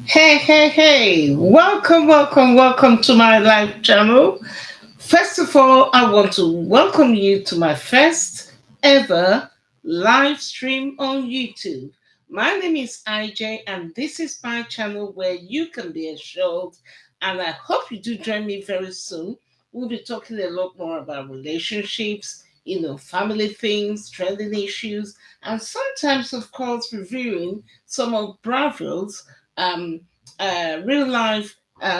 Hey. Welcome to my live channel. First of all, I want to welcome you to my first ever live stream on YouTube. My name is IJ, and this is my channel where you can be assured, and I hope you do join me very soon. We'll be talking a lot more about relationships, family things, trending issues, and sometimes, of course, reviewing some of Bravo's um, real life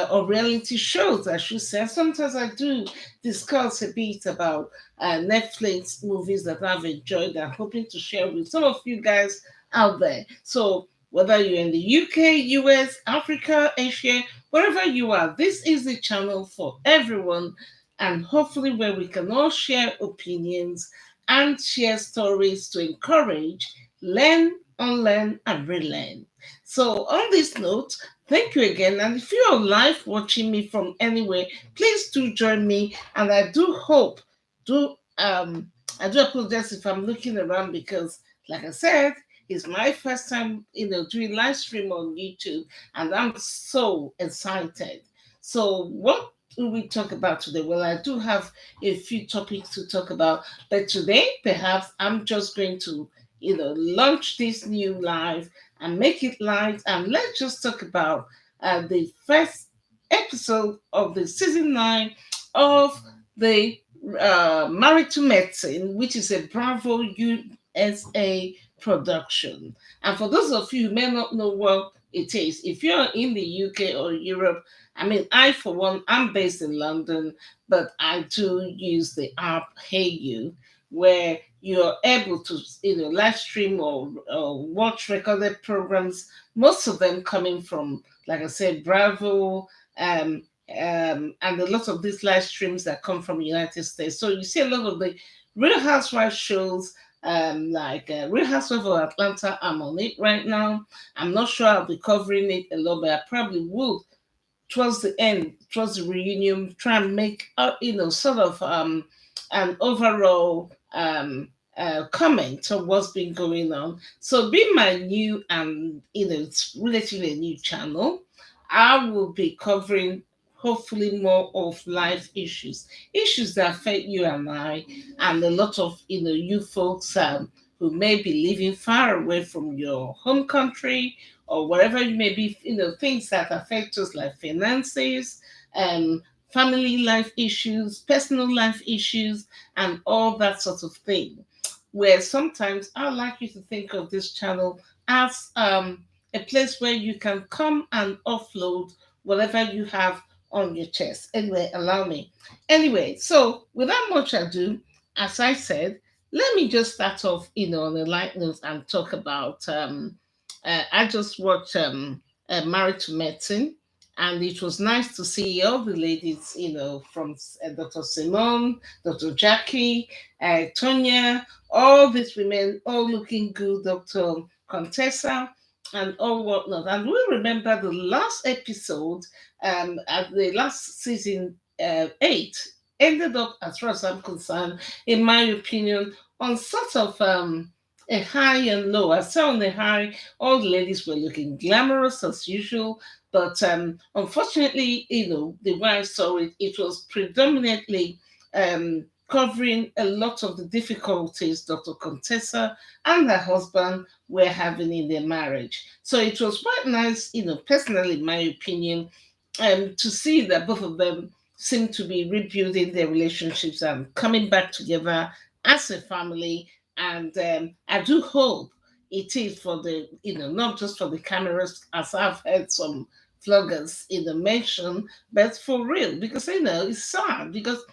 or reality shows, I should say. Sometimes I do discuss a bit about Netflix movies that I've enjoyed and hoping to share with some of you guys out there. So, whether you're in the UK, US, Africa, Asia, wherever you are, this is the channel for everyone, and hopefully, where we can all share opinions and share stories to encourage, learn, unlearn, and relearn. So, on this note, thank you again. And if you're live watching me from anywhere, please do join me. And I do hope, do I do apologize if I'm looking around because, like I said, it's my first time, doing live stream on YouTube, and I'm so excited. So, what will we talk about today? Well, I do have a few topics to talk about, but today, perhaps I'm just going to, launch this new live and make it light. And let's just talk about the first episode of the season 9 of the Married to Medicine, which is a Bravo USA production. And for those of you who may not know what it is, if you're in the UK or Europe, I mean, I, for one, I'm based in London, but I do use the app Hey You, where you're able to, live stream or watch recorded programs, most of them coming from, like I said, Bravo, and a lot of these live streams that come from the United States. So you see a lot of the Real Housewives shows, like Real Housewives of Atlanta. I'm on it right now. I'm not sure I'll be covering it a lot, but I probably will towards the end, towards the reunion, try and make sort of an overall comment on what's been going on. So, being my new and it's relatively a new channel, I will be covering hopefully more of life issues that affect you and I, and a lot of you folks who may be living far away from your home country or wherever you may be, things that affect us like finances, um, family life issues, personal life issues, and all that sort of thing. Where sometimes I like you to think of this channel as a place where you can come and offload whatever you have on your chest. Anyway, allow me. Anyway, so without much ado, as I said, let me just start off, on a light note and talk about I just watched Married to Medicine, and it was nice to see all the ladies, from Dr. Simone, Dr. Jackie, Tonya, all these women, all looking good, Dr. Contessa, and all whatnot. And we remember the last episode, at the last season 8, ended up, as far as I'm concerned, in my opinion, on sort of a high and low. I saw on the high, all the ladies were looking glamorous as usual, but unfortunately, the way I saw it, it was predominantly covering a lot of the difficulties Dr. Contessa and her husband were having in their marriage. So it was quite nice, personally, in my opinion, to see that both of them seem to be rebuilding their relationships and coming back together as a family. And I do hope it is for the, not just for the cameras, as I've heard some vloggers, mention, but for real, because, it's sad because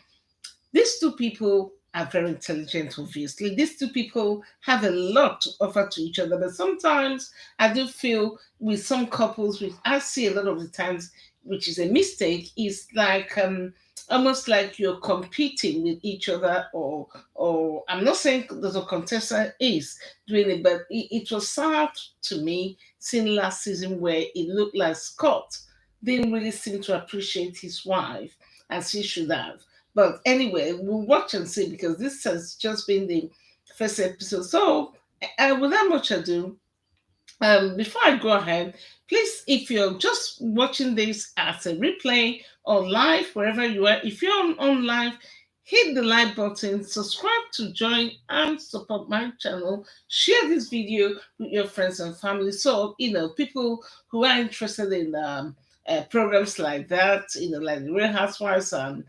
these two people are very intelligent, obviously. These two people have a lot to offer to each other. But sometimes I do feel with some couples, which I see a lot of the times, which is a mistake, is like almost like you're competing with each other, or I'm not saying that the contestant is doing it, but it was sad to me seeing last season where it looked like Scott didn't really seem to appreciate his wife as he should have. But anyway, we'll watch and see because this has just been the first episode. So, without much ado, Before I go ahead, please, if you're just watching this as a replay or live, wherever you are, if you're on live, hit the like button, subscribe to join and support my channel, share this video with your friends and family. So, people who are interested in programs like that, like the Real Housewives and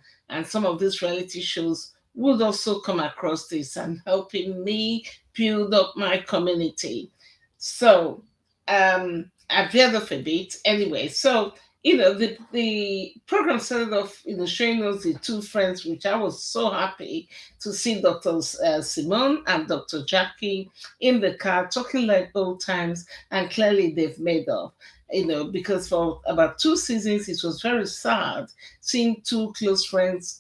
some of these reality shows would also come across this and helping me build up my community. So, I've veered off a bit anyway. So, the program started off, showing us the two friends, which I was so happy to see Dr. Simone and Dr. Jackie in the car talking like old times, and clearly they've made up. Because for about 2 seasons, it was very sad seeing two close friends,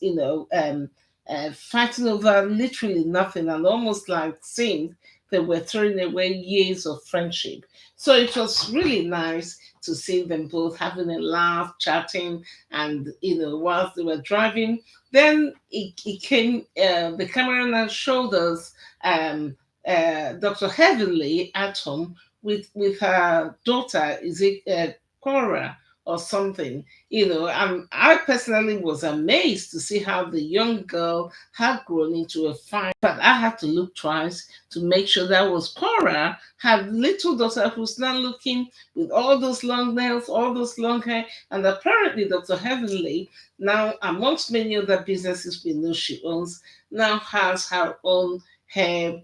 fighting over literally nothing and almost like seeing they were throwing away years of friendship. So it was really nice to see them both having a laugh, chatting, and whilst they were driving, then it came. The cameraman showed us Dr. Heavenly at home with her daughter. Is it Cora or something? And I personally was amazed to see how the young girl had grown into a fine. But I had to look twice to make sure that was Cora, her little daughter, who's now looking with all those long nails, all those long hair, and apparently Dr. Heavenly, now amongst many other businesses we know she owns, now has her own hair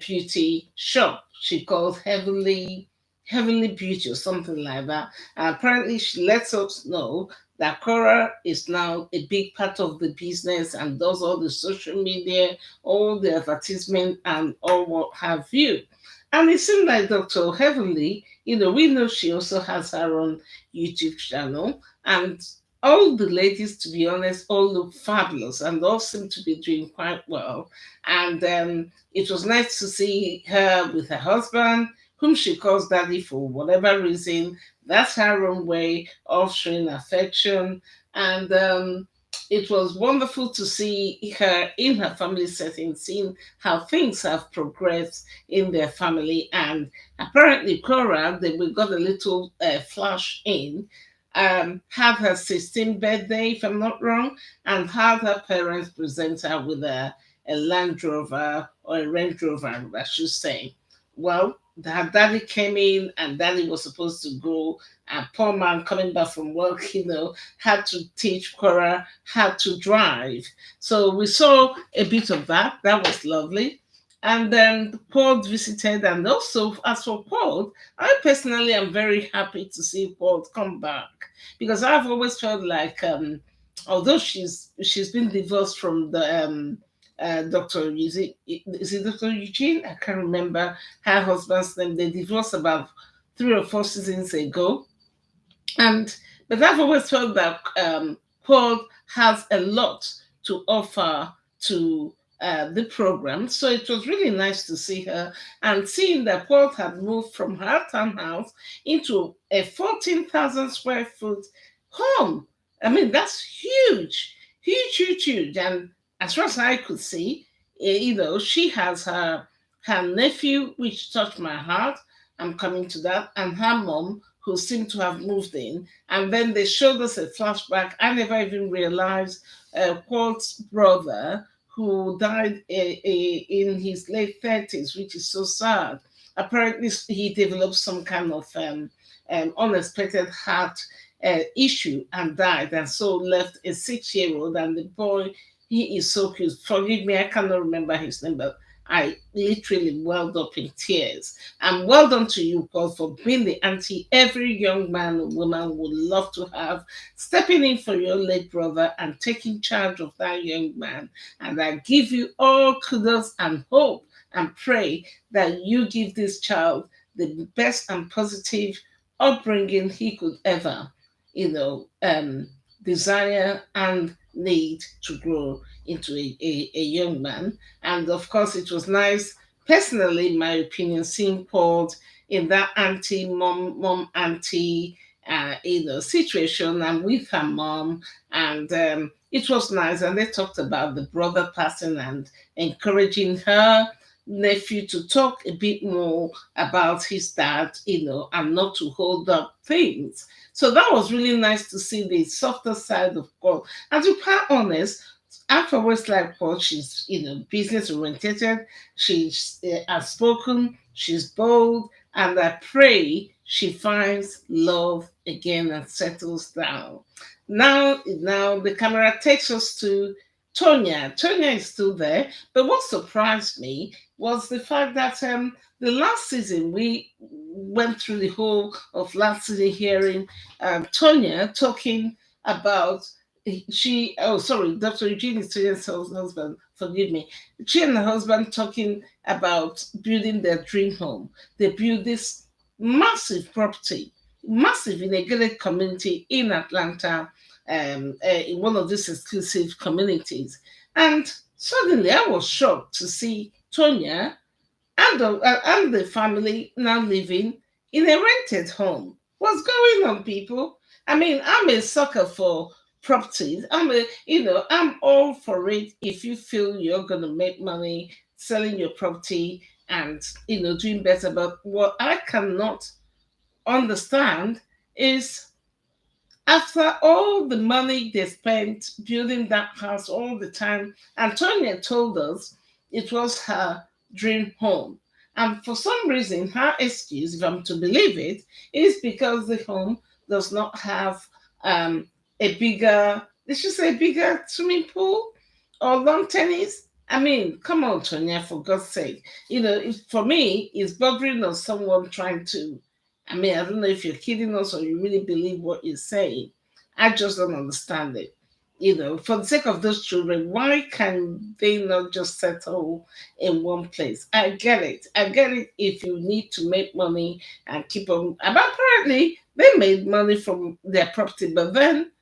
beauty shop. She calls Heavenly Beauty or something like that. And apparently she lets us know that Cora is now a big part of the business and does all the social media, all the advertisement, and all what have you. And it seemed like Dr. Heavenly, we know she also has her own YouTube channel. And all the ladies, to be honest, all look fabulous and all seem to be doing quite well. And it was nice to see her with her husband, whom she calls daddy for whatever reason. That's her own way of showing affection. And it was wonderful to see her in her family setting, seeing how things have progressed in their family. And apparently, Cora, we got a little flash in, had her 16th birthday, if I'm not wrong, and had her parents present her with a Land Rover or a Range Rover, I should say. Well, her daddy came in and daddy was supposed to go, and poor man coming back from work, had to teach Cora how to drive. So we saw a bit of that. That was lovely. And then Paul visited, and also as for Paul, I personally am very happy to see Paul come back because I've always felt like, although she's been divorced from the Dr. Is it Dr. Eugene? I can't remember her husband's name. They divorced about 3 or 4 seasons ago. And but I've always felt that Paul has a lot to offer to the program. So it was really nice to see her and seeing that Paul had moved from her townhouse into a 14,000 square foot home. I mean, that's huge, huge, huge, huge. And as far as I could see, she has her nephew, which touched my heart. I'm coming to that, and her mom, who seemed to have moved in. And then they showed us a flashback. I never even realized Paul's brother, who died in his late 30s, which is so sad. Apparently, he developed some kind of unexpected heart issue and died, and so left a 6-year-old. And the boy, he is so cute. Forgive me, I cannot remember his name, but I literally welled up in tears. And well done to you, Paul, for being the auntie every young man or woman would love to have, stepping in for your late brother and taking charge of that young man. And I give you all kudos and hope and pray that you give this child the best and positive upbringing he could ever, desire and need to grow into a young man. And of course, it was nice, personally, in my opinion, seeing Paul in that mom auntie situation and with her mom. And it was nice. And they talked about the brother passing and encouraging her nephew to talk a bit more about his dad, and not to hold up things. So that was really nice to see the softer side of God. And to be quite honest, I've always liked Paul. She's, business oriented. She's outspoken. She's bold, and I pray she finds love again and settles down. Now the camera takes us to Tonya. Tonya is still there, but what surprised me was the fact that the last season we went through the whole of last season hearing Tonya talking about Dr. Eugene is Tonya's husband, forgive me. She and her husband talking about building their dream home. They built this massive property, massive in a gated community in Atlanta, in one of these exclusive communities. And suddenly I was shocked to see Tonya and the family now living in a rented home. What's going on, people? I mean, I'm a sucker for properties. I'm all for it if you feel you're gonna make money selling your property and doing better. But what I cannot understand is after all the money they spent building that house all the time, Antonia told us it was her dream home. And for some reason, her excuse, if I'm to believe it, is because the home does not have a bigger, did she say bigger swimming pool or lawn tennis? I mean, come on, Tonya, for God's sake. For me, it's bothering of someone trying to, I mean, I don't know if you're kidding us or you really believe what you're saying. I just don't understand it. For the sake of those children, why can they not just settle in one place? I get it. I get it if you need to make money and keep them. But apparently, they made money from their property, but then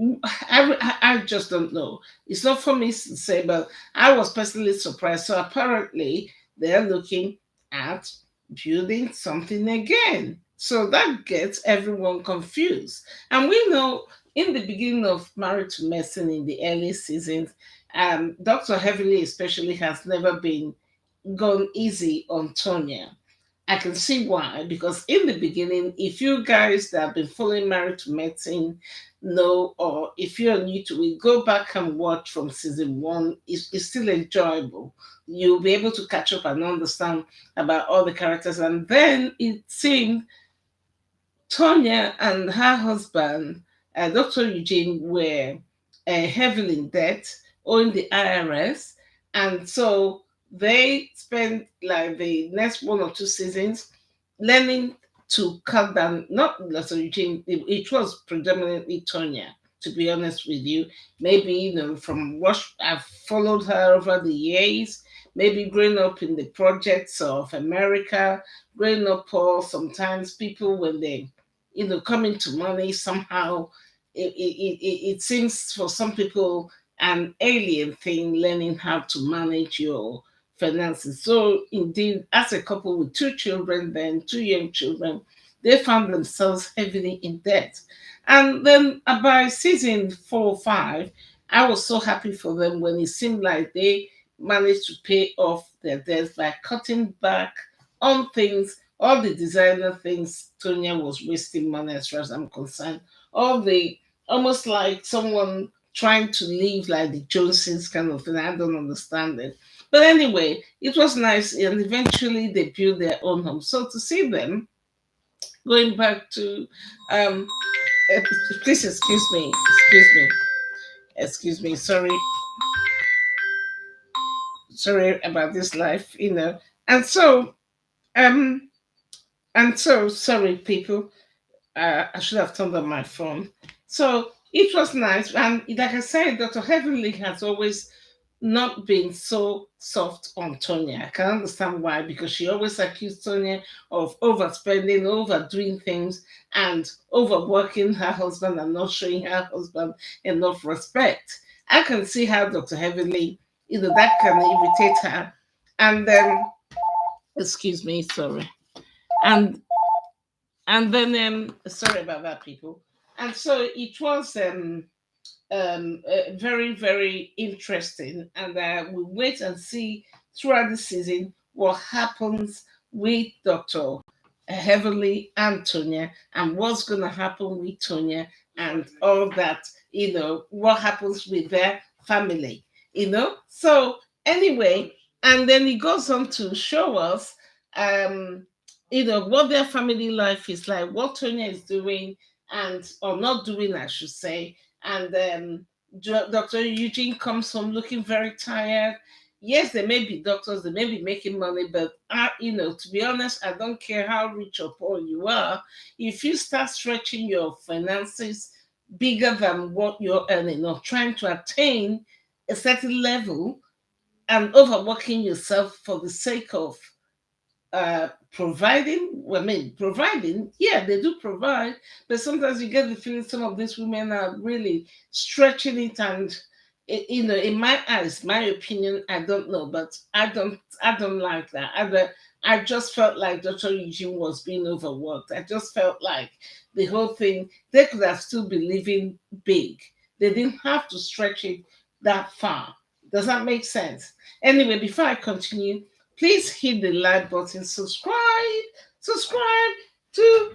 I just don't know. It's not for me to say, but I was personally surprised. So apparently, they're looking at building something again. So that gets everyone confused. And we know in the beginning of Married to Medicine in the early seasons, Dr. Heavenly especially has never been gone easy on Tonya. I can see why, because in the beginning, if you guys that have been following Married to Medicine know, or if you're new to it, go back and watch from season one. It's still enjoyable. You'll be able to catch up and understand about all the characters. And then it seemed Tonya and her husband, Dr. Eugene, were heavily in debt owing the IRS. And so they spent like the next 1 or 2 seasons learning to cut down, not Dr. Eugene, it was predominantly Tonya, to be honest with you. Maybe, from what I've followed her over the years, maybe growing up in the projects of America, growing up poor, sometimes people, when they coming to money somehow. It seems for some people an alien thing, learning how to manage your finances. So indeed, as a couple with 2 children, then 2 young children, they found themselves heavily in debt. And then by season 4 or 5, I was so happy for them when it seemed like they managed to pay off their debts by cutting back on things, all the designer things. Tonya was wasting money as far as I'm concerned. All the almost like someone trying to live like the Joneses kind of thing. I don't understand it. But anyway, it was nice, and eventually they built their own home. So to see them going back to, um, uh, please excuse me, sorry about this life. And so, um, sorry, people. I should have turned on my phone. So it was nice. And like I said, Dr. Heavenly has always not been so soft on Tonya. I can understand why, because she always accused Tonya of overspending, overdoing things, and overworking her husband and not showing her husband enough respect. I can see how Dr. Heavenly, that can irritate her. And then, excuse me, sorry. And then sorry about that, people. And so it was very, very interesting. And we wait and see throughout the season what happens with Dr. Heavenly and Tonya, and what's going to happen with Tonya and all that, what happens with their family. So, anyway, and then he goes on to show us, um, what their family life is like, what Tonya is doing, and or not doing, I should say. And Dr. Eugene comes home looking very tired. Yes, they may be doctors, they may be making money, but to be honest, I don't care how rich or poor you are. If you start stretching your finances bigger than what you're earning, or trying to attain a certain level and overworking yourself for the sake of providing. Well, I mean, providing, yeah, they do provide, but sometimes you get the feeling some of these women are really stretching it, and in my eyes, my opinion, I don't know, but I don't like that. I just felt like Dr. Eugene was being overworked. I just felt like the whole thing, they could have still been living big. They didn't have to stretch it that far. Does that make sense? Anyway, before I continue, please hit the like button, subscribe to.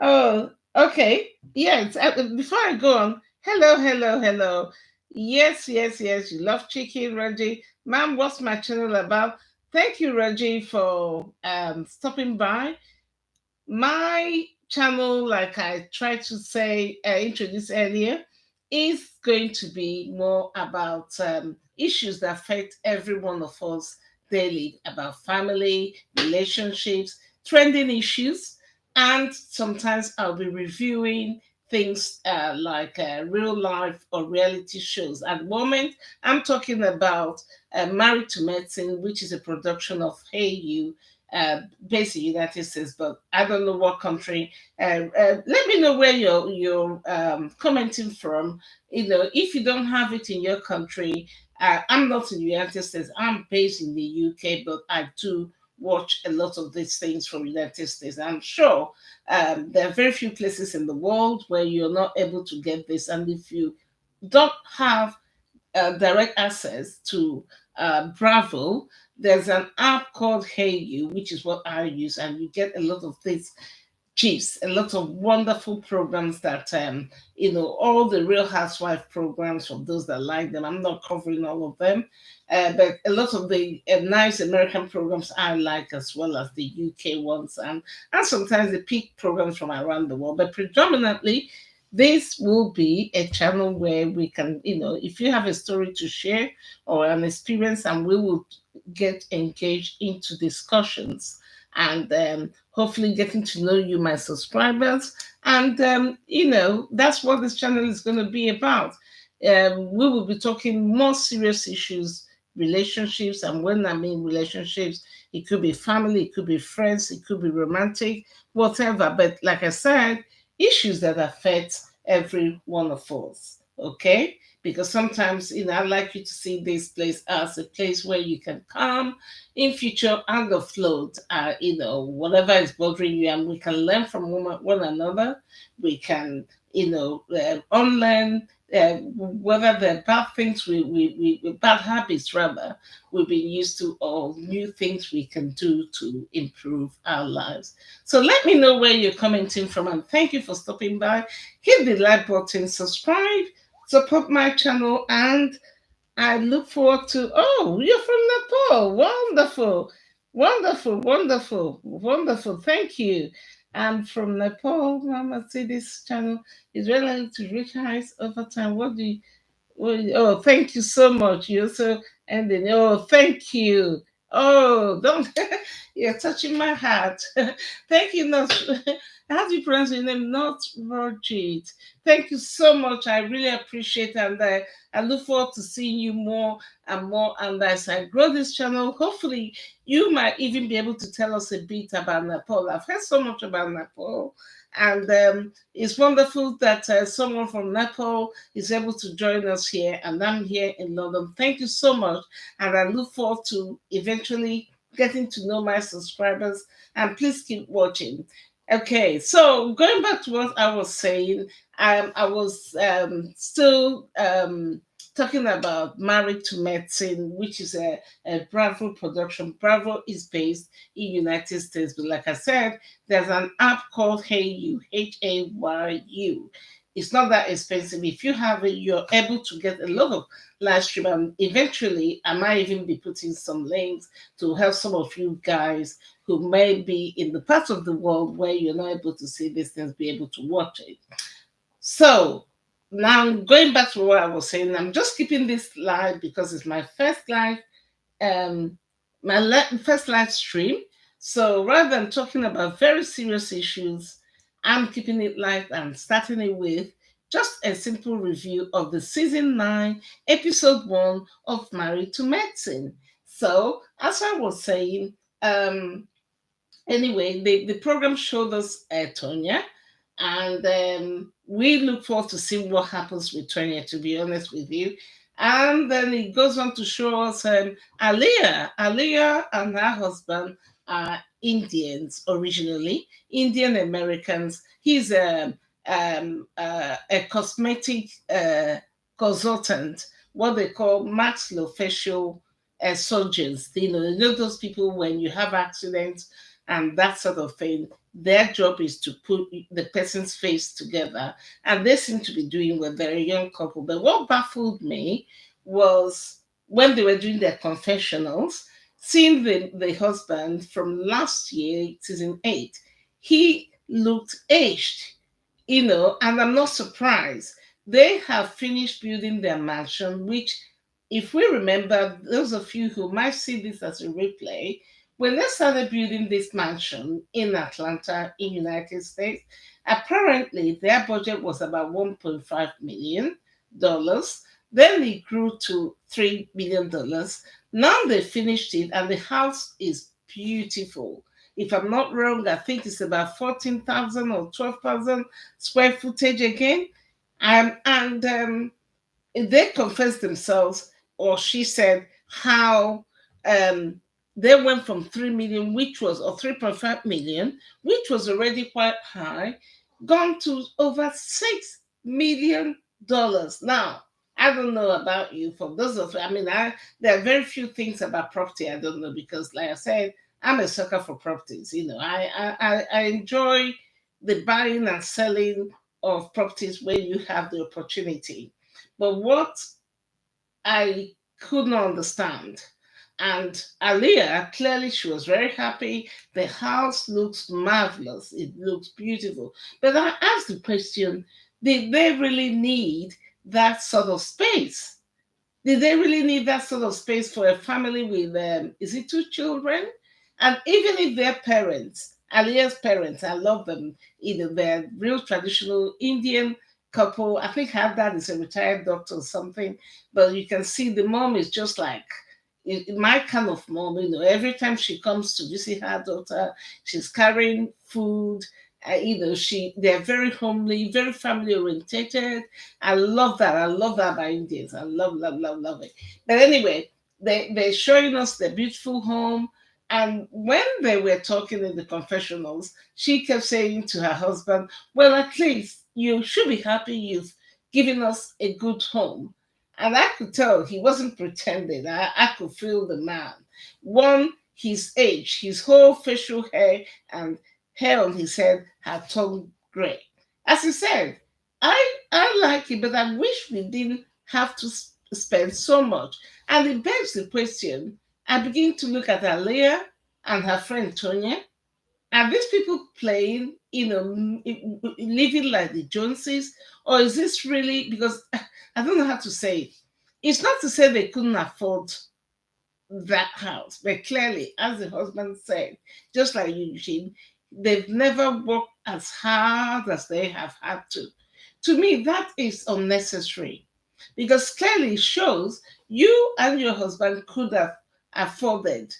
Oh, okay. Yes. Before I go on, hello, hello, hello. Yes, yes, yes. You love chicken, Reggie. Ma'am, what's my channel about? Thank you, Reggie, for stopping by. My channel, like I tried to say, introduce earlier, is going to be more about issues that affect every one of us daily, about family, relationships, trending issues, and sometimes I'll be reviewing things like real life or reality shows. At the moment, I'm talking about Married to Medicine, which is a production of Hey You, based in the United States, but I don't know what country. Let me know where you're commenting from. If you don't have it in your country, I'm not in the United States. I'm based in the UK, but I do watch a lot of these things from the United States. I'm sure there are very few places in the world where you're not able to get this, and if you don't have direct access to Bravo, there's an app called Hey You, which is what I use, and you get a lot of these gifs, a lot of wonderful programs that, all the Real Housewife programs for those that like them. I'm not covering all of them, but a lot of the nice American programs I like, as well as the UK ones, and sometimes the peak programs from around the world. But predominantly, this will be a channel where we can, if you have a story to share or an experience, and we will get engaged into discussions, and hopefully getting to know you, my subscribers. And, that's what this channel is going to be about. We will be talking more serious issues, relationships. And when I mean relationships, it could be family, it could be friends, it could be romantic, whatever. But like I said, issues that affect every one of us. Okay? Because sometimes, I'd like you to see this place as a place where you can come in future and offload, whatever is bothering you, and we can learn from one another. We can, unlearn whether the bad things bad habits rather we've been used to, or new things we can do to improve our lives. So let me know where you're commenting from, and thank you for stopping by. Hit the like button, subscribe, support my channel, and I look forward to. Oh, you're from Nepal. Wonderful. Wonderful, wonderful, wonderful. Thank you. I'm from Nepal. Mama, see this channel is related to rich heights over time. What do you oh, thank you so much. You also ending. Oh, thank you. Oh, don't you're touching my heart. Thank you, not how do you pronounce your name? Not Roger. Thank you so much. I really appreciate it, and I look forward to seeing you more and more. And as I grow this channel, hopefully you might even be able to tell us a bit about Nepal. I've heard so much about Nepal, and it's wonderful that someone from Nepal is able to join us here, and I'm here in London. Thank you so much, and I look forward to eventually getting to know my subscribers. And please keep watching. Okay, so going back to what I was saying, I was still talking about Married to Medicine, which is a Bravo production. Bravo is based in United States, but like I said, there's an app called Hey You, Hayu. It's not that expensive. If you have it, you're able to get a lot of live stream, and eventually, I might even be putting some links to help some of you guys who may be in the parts of the world where you're not able to see these things be able to watch it. So now going back to what I was saying, I'm just keeping this live because it's my first live um first live stream. So rather than talking about very serious issues, I'm keeping it light and starting it with just a simple review of the season 9, episode 1 of Married to Medicine. So as I was saying, anyway, the program showed us Tonya, and we look forward to seeing what happens with Tonya, to be honest with you. And then it goes on to show us Aliyah. Aliyah and her husband are Indians originally, Indian Americans. He's a cosmetic consultant, what they call maxillofacial surgeons. You know those people when you have accidents and that sort of thing. Their job is to put the person's face together, and they seem to be doing well. They're a young couple. But what baffled me was when they were doing their confessionals, seeing the husband from last year, season 8, he looked aged, and I'm not surprised. They have finished building their mansion, which, if we remember, those of you who might see this as a replay, when they started building this mansion in Atlanta, in United States, apparently their budget was about $1.5 million. Then it grew to $3 million. Now they finished it, and the house is beautiful. If I'm not wrong, I think it's about 14,000 or 12,000 square footage again. And they confessed themselves, or she said, how um, they went from 3 million, which was, or 3.5 million, which was already quite high, gone to over $6 million. Now, I don't know about you. For those of, I mean, there are very few things about property I don't know because, like I said, I'm a sucker for properties. I enjoy the buying and selling of properties when you have the opportunity. But what I could not understand, and Aliyah, clearly she was very happy. The house looks marvelous. It looks beautiful. But I asked the question, did they really need that sort of space? Did they really need that sort of space for a family with, is it 2 children? And even if their parents, Alia's parents, I love them, they're real traditional Indian couple. I think her dad is a retired doctor or something, but you can see the mom is just like my kind of mom. Every time she comes to visit her daughter, she's carrying food. They're very homely, very family orientated. I love that. I love that by Indians. I love, love, love, love it. But anyway, they're showing us the beautiful home. And when they were talking in the confessionals, she kept saying to her husband, well, at least you should be happy you've given us a good home. And I could tell he wasn't pretending. I could feel the man. One, his age, his whole facial hair and hair on his head had turned gray. As he said, I like it, but I wish we didn't have to spend so much. And it begs the question. I begin to look at Alea and her friend Tonya. Are these people playing, living like the Joneses? Or is this really, because I don't know how to say it. It's not to say they couldn't afford that house. But clearly, as the husband said, just like Eugene, they've never worked as hard as they have had to. To me, that is unnecessary because clearly it shows you and your husband could have afforded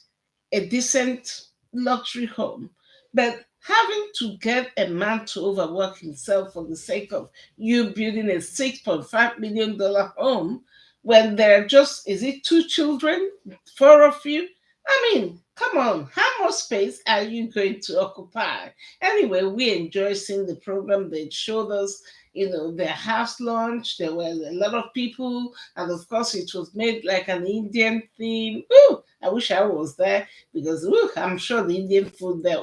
a decent luxury home, but having to get a man to overwork himself for the sake of you building a $6.5 million home when there are just, is it 2 children, 4 of you? I mean, come on, how much space are you going to occupy? Anyway, we enjoy seeing the program. They showed us, their house lunch. There were a lot of people, and of course, it was made like an Indian theme. Ooh, I wish I was there because I'm sure the Indian food there,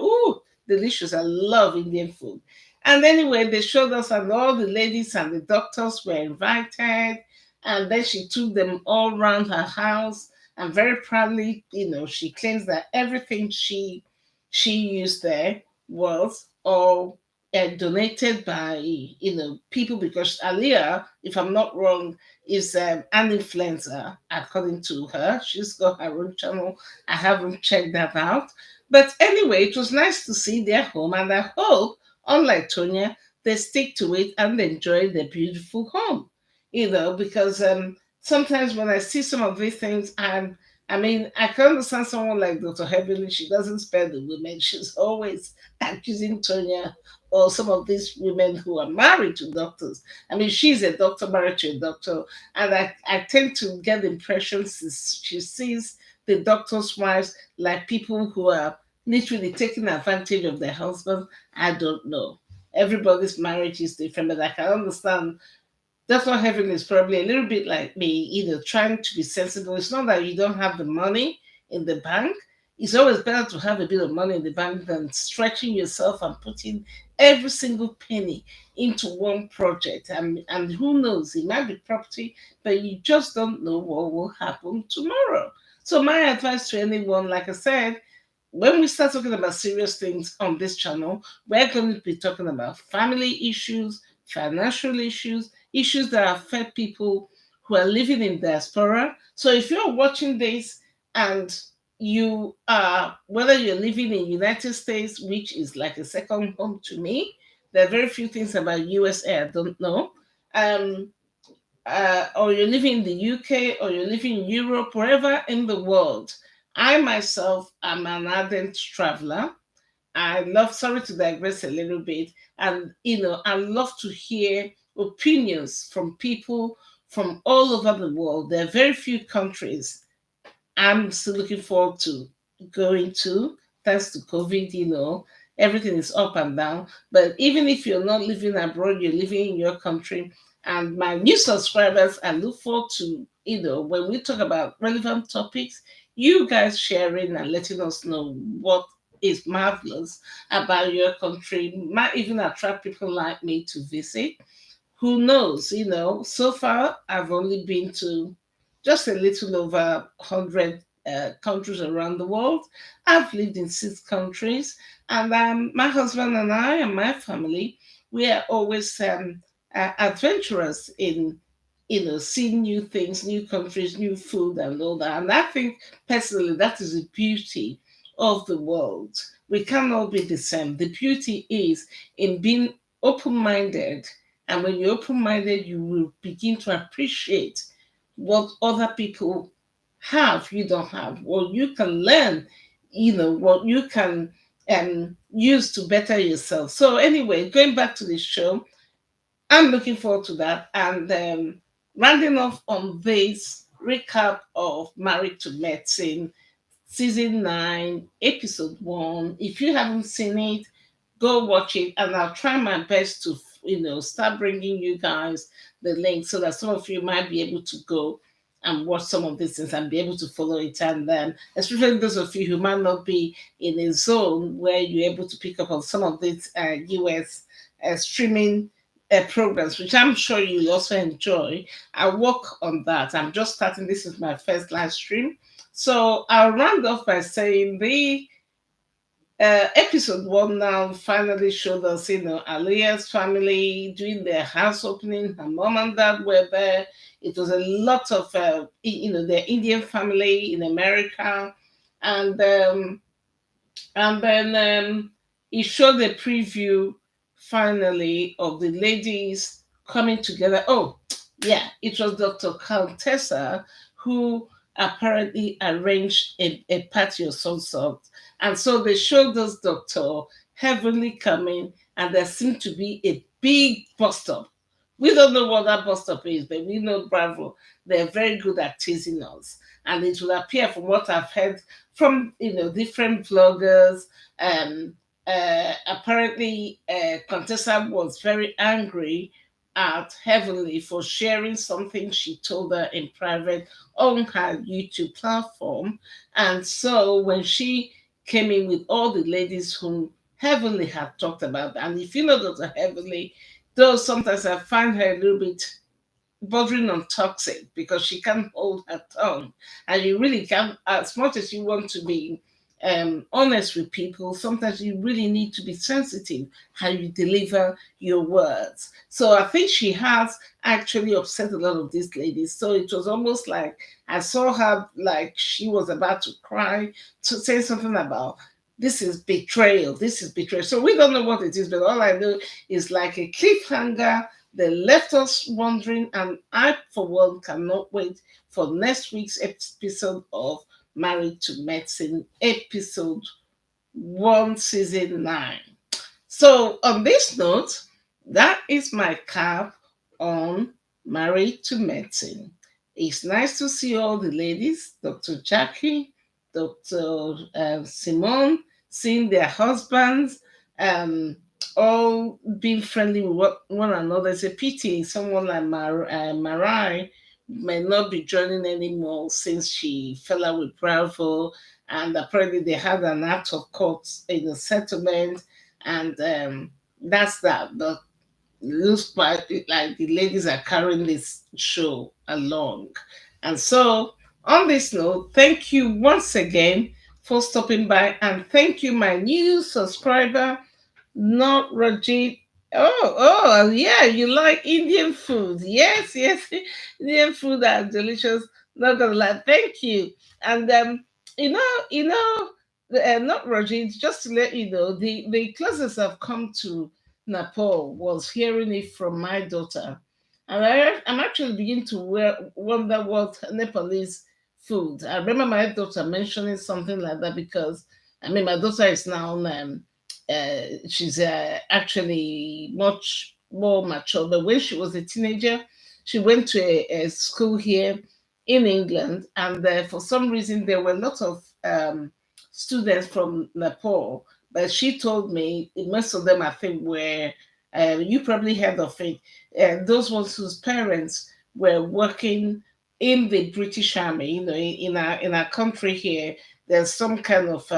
delicious. I love Indian food. And anyway, they showed us, and all the ladies and the doctors were invited. And then she took them all around her house, and very proudly, she claims that everything she used there was all donated by people, because Aliyah, if I'm not wrong, is an influencer according to her. She's got her own channel. I haven't checked that out, but anyway, it was nice to see their home, and I hope, unlike Tonya, they stick to it and enjoy their beautiful home. Because sometimes when I see some of these things, and I mean, I can understand someone like Dr. Heavenly. She doesn't spare the women. She's always accusing Tonya or some of these women who are married to doctors. I mean, she's a doctor married to a doctor, and I tend to get the impression she sees the doctors' wives like people who are literally taking advantage of their husbands. I don't know. Everybody's marriage is different, but I can understand that's what heaven is, probably a little bit like me, trying to be sensible. It's not that you don't have the money in the bank. It's always better to have a bit of money in the bank than stretching yourself and putting every single penny into one project. And who knows, it might be property, but you just don't know what will happen tomorrow. So, my advice to anyone, like I said, when we start talking about serious things on this channel, we're going to be talking about family issues, financial issues, issues that affect people who are living in diaspora. So if you're watching this and you are, whether you're living in United States, which is like a second home to me, there are very few things about USA I don't know. Um, or you're living in the UK, or you're living in Europe, wherever in the world. I myself am an ardent traveler. I love, sorry to digress a little bit, and I love to hear opinions from people from all over the world. There are very few countries I'm still looking forward to going to, thanks to COVID, everything is up and down. But even if you're not living abroad, you're living in your country. And my new subscribers, I look forward to, when we talk about relevant topics, you guys sharing and letting us know what is marvelous about your country, might even attract people like me to visit. Who knows? So far I've only been to just a little over 100 countries around the world. I've lived in 6 countries, and my husband and I and my family, we are always adventurous in seeing new things, new countries, new food, and all that. And I think personally that is the beauty of the world. We cannot be the same. The beauty is in being open-minded, and when you're open-minded, you will begin to appreciate what other people have you don't have, what you can learn, what you can use to better yourself. So anyway, going back to the show, I'm looking forward to that. And rounding off on this recap of Married to Medicine, season 9, episode 1. If you haven't seen it, go watch it, and I'll try my best to, start bringing you guys the link so that some of you might be able to go and watch some of these things and be able to follow it. And especially those of you who might not be in a zone where you're able to pick up on some of these US streaming programs, which I'm sure you'll also enjoy. I work on that. I'm just starting. This is my first live stream. So I'll round off by saying the episode 1 now finally showed us, Aliyah's family doing their house opening. Her mom and dad were there. It was a lot of, their Indian family in America. And then he showed a preview finally of the ladies coming together. Oh, yeah, it was Dr. Countessa who apparently arranged a party of some sort. And so they showed us Dr. Heavenly coming, and there seemed to be a big bust up We don't know what that bus stop is, but we know Bravo. They're very good at teasing us. And it will appear from what I've heard from different vloggers. Um, Apparently, Contessa was very angry at Heavenly for sharing something she told her in private on her YouTube platform. And so when she came in with all the ladies whom Heavenly had talked about, and if you know Dr. Heavenly, though sometimes I find her a little bit bordering on toxic because she can't hold her tongue, and you really can't, as much as you want to be honest with people, sometimes you really need to be sensitive how you deliver your words. So I think she has actually upset a lot of these ladies. So it was almost like I saw her like she was about to cry, to say something about this is betrayal, this is betrayal. So we don't know what it is, but all I know is like a cliffhanger. They left us wondering, and I, for one, cannot wait for next week's episode of Married to Medicine, episode 1, season 9. So, on this note, that is my cap on Married to Medicine. It's nice to see all the ladies, Dr. Jackie, Dr. Simone, seeing their husbands, um, all being friendly with one another. It's a pity someone like Marai may not be joining anymore since she fell out with Bravo, and apparently they had an act of court in a settlement, and that's that. But looks like the ladies are carrying this show along. And so, on this note, thank you once again for stopping by, and thank you, my new subscriber, not Rajit. Yeah, you like Indian food. Yes, yes, Indian food are delicious. Not gonna lie, thank you. And not Rajit. Just to let you know, the closest I've come to Nepal was hearing it from my daughter, and I'm actually beginning to wonder what Nepalese food. I remember my daughter mentioning something like that because I mean my daughter is now she's actually much more mature. But when she was a teenager, she went to a school here in England, and for some reason there were a lot of students from Nepal. But she told me most of them, I think, were you probably heard of it. Those ones whose parents were working in the British Army. You know, in our country here, there's some kind of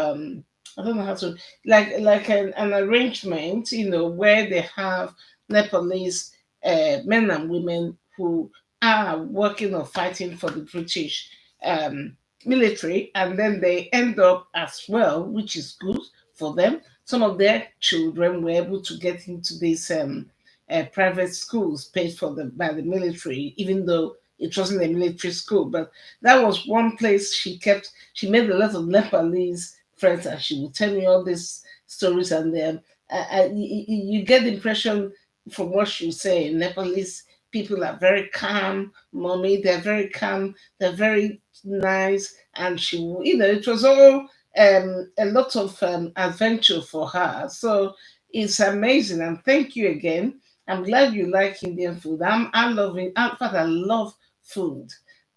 I don't know how to like an arrangement, where they have Nepalese men and women who are working or fighting for the British um, military, and then they end up as well, which is good for them. Some of their children were able to get into these private schools paid for by the military, even though it wasn't a military school. But that was one place she made a lot of Nepalese friends, and she would tell me all these stories. And then you get the impression from what she was saying, Nepalese people are very calm, mommy. They're very calm. They're very nice, and it was all a lot of adventure for her. So it's amazing, and thank you again. I'm glad you like Indian food. I love it. In fact, I love food.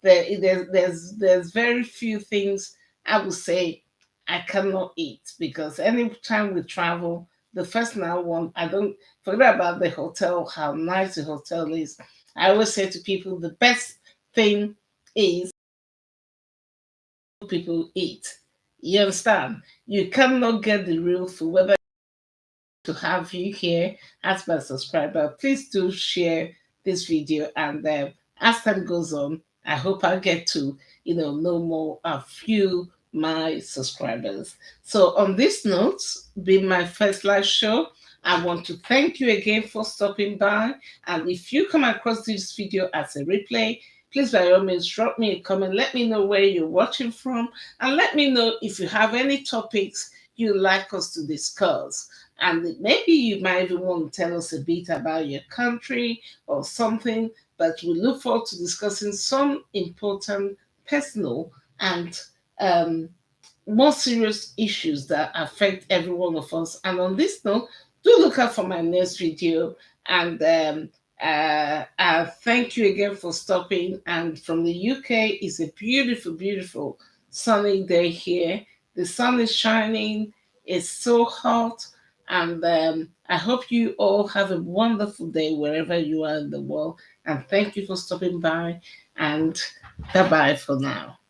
There's very few things I would say I cannot eat, because anytime we travel, the first thing I want, I don't forget about the hotel, how nice the hotel is. I always say to people, the best thing is people eat. You understand? You cannot get the real food, whether to have you here as my subscriber. Please do share this video, and as time goes on, I hope I get to know more of you, my subscribers. So on this note, being my first live show, I want to thank you again for stopping by. And if you come across this video as a replay, please by all means drop me a comment. Let me know where you're watching from, and let me know if you have any topics you'd like us to discuss. And maybe you might even want to tell us a bit about your country or something. But we look forward to discussing some important personal and um, more serious issues that affect every one of us. And on this note, do look out for my next video. And Thank you again for stopping. And from the UK, it's a beautiful, beautiful sunny day here. The sun is shining. It's so hot. And I hope you all have a wonderful day wherever you are in the world. And thank you for stopping by. And bye bye for now.